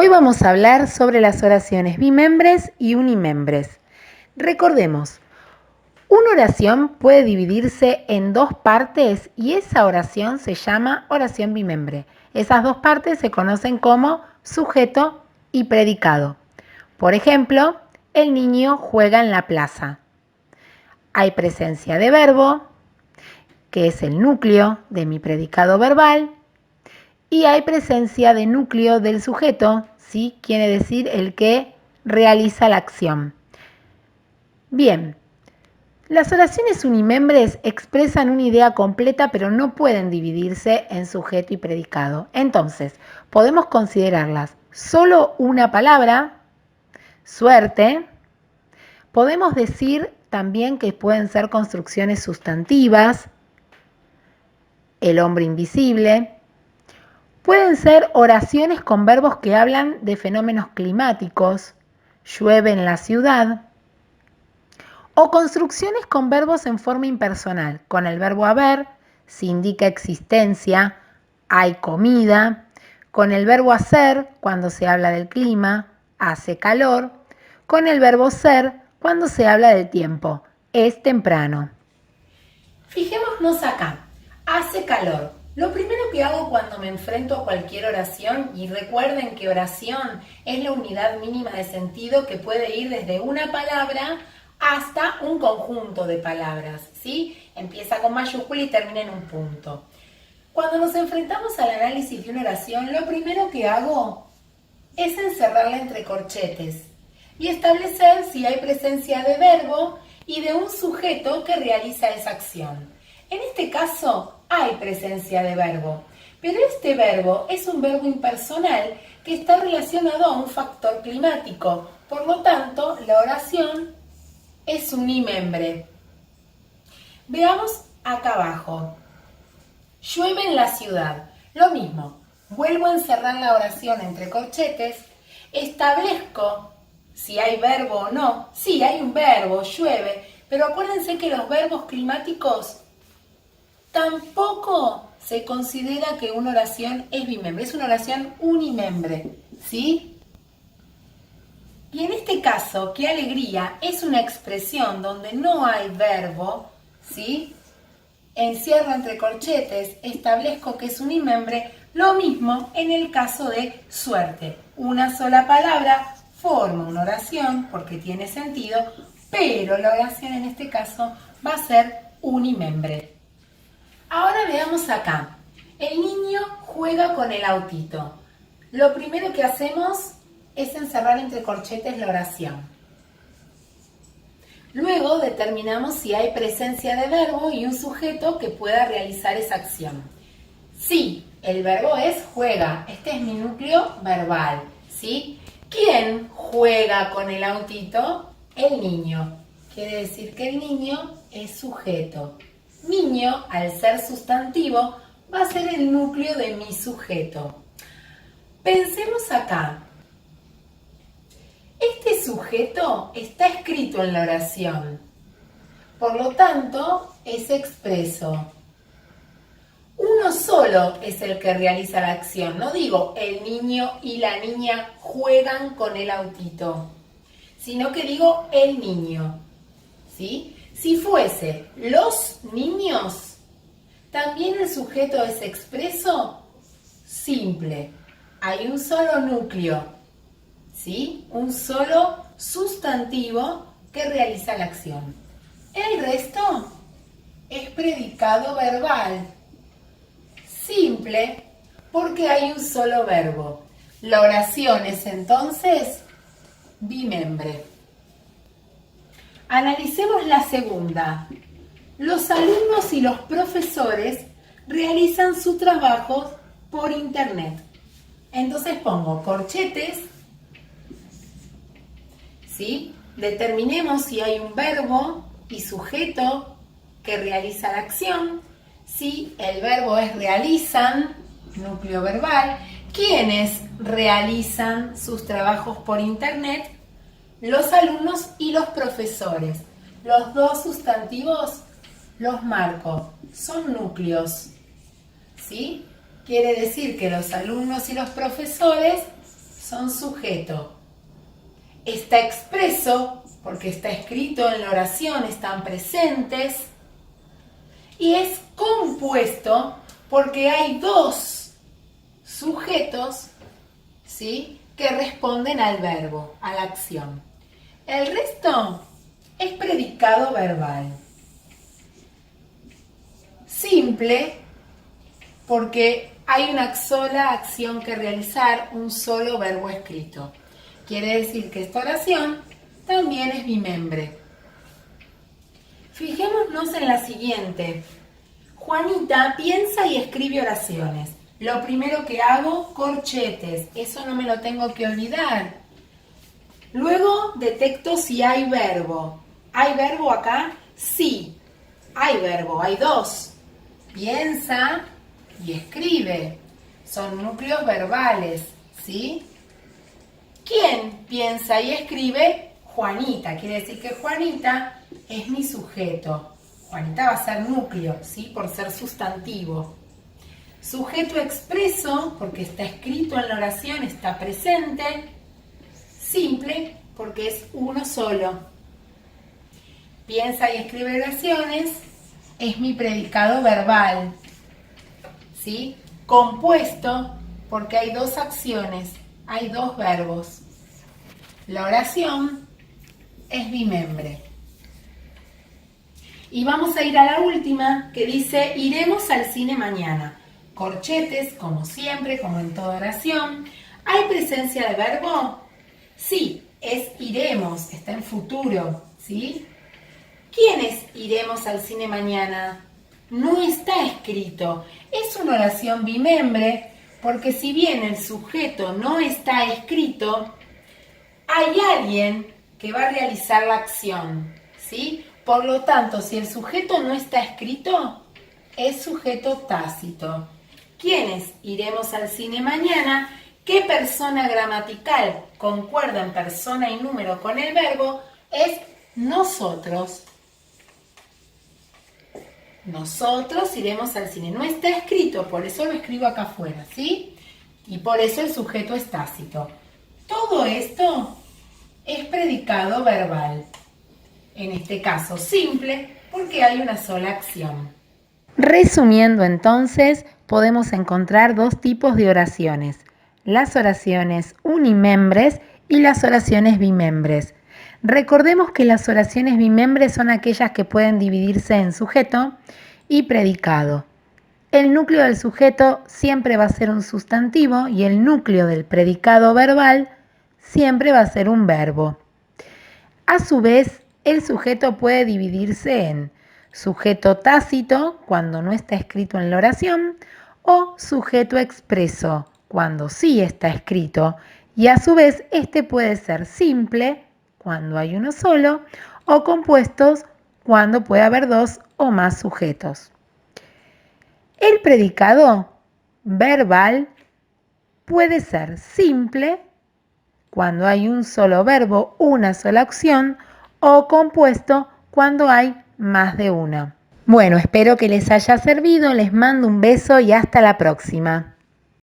Hoy vamos a hablar sobre las oraciones bimembres y unimembres. Recordemos, una oración puede dividirse en dos partes y esa oración se llama oración bimembre. Esas dos partes se conocen como sujeto y predicado. Por ejemplo, el niño juega en la plaza. Hay presencia de verbo, que es el núcleo de mi predicado verbal, y hay presencia de núcleo del sujeto, ¿sí? Quiere decir el que realiza la acción. Bien, las oraciones unimembres expresan una idea completa, pero no pueden dividirse en sujeto y predicado. Entonces, podemos considerarlas solo una palabra, suerte. Podemos decir también que pueden ser construcciones sustantivas, el hombre invisible. Pueden ser oraciones con verbos que hablan de fenómenos climáticos, llueve en la ciudad, o construcciones con verbos en forma impersonal, con el verbo haber, se indica existencia, hay comida, con el verbo hacer, cuando se habla del clima, hace calor, con el verbo ser, cuando se habla del tiempo, es temprano. Fijémonos acá, hace calor. Lo primero que hago cuando me enfrento a cualquier oración, y recuerden que oración es la unidad mínima de sentido que puede ir desde una palabra hasta un conjunto de palabras, ¿sí? Empieza con mayúscula y termina en un punto. Cuando nos enfrentamos al análisis de una oración, lo primero que hago es encerrarla entre corchetes y establecer si hay presencia de verbo y de un sujeto que realiza esa acción. En este caso hay presencia de verbo, pero este verbo es un verbo impersonal que está relacionado a un factor climático. Por lo tanto, la oración es unimembre. Veamos acá abajo. Llueve en la ciudad. Lo mismo. Vuelvo a encerrar la oración entre corchetes. Establezco si hay verbo o no. Sí, hay un verbo, llueve. Pero acuérdense que los verbos climáticos tampoco se considera que una oración es bimembre. Es una oración unimembre. ¿Sí? Y en este caso, qué alegría, es una expresión donde no hay verbo, ¿sí? Encierro entre corchetes, establezco que es unimembre. Lo mismo en el caso de suerte. Una sola palabra forma una oración porque tiene sentido, pero la oración en este caso va a ser unimembre. Ahora veamos acá. El niño juega con el autito. Lo primero que hacemos es encerrar entre corchetes la oración. Luego determinamos si hay presencia de verbo y un sujeto que pueda realizar esa acción. Sí, el verbo es juega. Este es mi núcleo verbal, ¿sí? ¿Quién juega con el autito? El niño. Quiere decir que el niño es sujeto. Niño, al ser sustantivo, va a ser el núcleo de mi sujeto. Pensemos acá. Este sujeto está escrito en la oración, por lo tanto es expreso. Uno solo es el que realiza la acción, no digo el niño y la niña juegan con el autito, sino que digo el niño, ¿sí? Si fuese los niños, también el sujeto es expreso, simple, hay un solo núcleo. ¿Sí? Un solo sustantivo que realiza la acción. El resto es predicado verbal. Simple, porque hay un solo verbo. La oración es entonces bimembre. Analicemos la segunda. Los alumnos y los profesores realizan su trabajo por internet. Entonces pongo corchetes. ¿Sí? Determinemos si hay un verbo y sujeto que realiza la acción. Si el verbo es realizan, núcleo verbal. ¿Quiénes realizan sus trabajos por internet? Los alumnos y los profesores. Los dos sustantivos los marco. Son núcleos. ¿Sí? Quiere decir que los alumnos y los profesores son sujeto. Está expreso porque está escrito en la oración, están presentes. Y es compuesto porque hay dos sujetos, ¿sí?, que responden al verbo, a la acción. El resto es predicado verbal. Simple porque hay una sola acción que realizar, un solo verbo escrito. Quiere decir que esta oración también es bimembre. Fijémonos en la siguiente. Juanita piensa y escribe oraciones. Lo primero que hago, corchetes. Eso no me lo tengo que olvidar. Luego detecto si hay verbo. ¿Hay verbo acá? Sí. Hay verbo, hay dos. Piensa y escribe. Son núcleos verbales, ¿sí? ¿Quién piensa y escribe? Juanita. Quiere decir que Juanita es mi sujeto. Juanita va a ser núcleo, ¿sí?, por ser sustantivo. Sujeto expreso, porque está escrito en la oración, está presente. Simple, porque es uno solo. Piensa y escribe oraciones, es mi predicado verbal, ¿sí? Compuesto, porque hay dos acciones, hay dos verbos. La oración es bimembre. Y vamos a ir a la última, que dice, iremos al cine mañana. Corchetes, como siempre, como en toda oración. ¿Hay presencia de verbo? Sí, es iremos, está en futuro, ¿sí? ¿Quiénes iremos al cine mañana? No está escrito. Es una oración bimembre, porque si bien el sujeto no está escrito, hay alguien que va a realizar la acción, ¿sí? Por lo tanto, si el sujeto no está escrito, es sujeto tácito. ¿Quiénes iremos al cine mañana? ¿Qué persona gramatical concuerda en persona y número con el verbo? Es nosotros. Nosotros iremos al cine. No está escrito, por eso lo escribo acá afuera, ¿sí? Y por eso el sujeto es tácito. Todo esto es predicado verbal. En este caso simple, porque hay una sola acción. Resumiendo entonces, podemos encontrar dos tipos de oraciones: las oraciones unimembres y las oraciones bimembres. Recordemos que las oraciones bimembres son aquellas que pueden dividirse en sujeto y predicado. El núcleo del sujeto siempre va a ser un sustantivo y el núcleo del predicado verbal siempre va a ser un verbo. A su vez, el sujeto puede dividirse en sujeto tácito, cuando no está escrito en la oración, o sujeto expreso, cuando sí está escrito, y a su vez este puede ser simple, cuando hay uno solo, o compuestos, cuando puede haber dos o más sujetos. El predicado verbal puede ser simple, cuando hay un solo verbo, una sola acción, o compuesto cuando hay más de una. Bueno, espero que les haya servido, les mando un beso y hasta la próxima.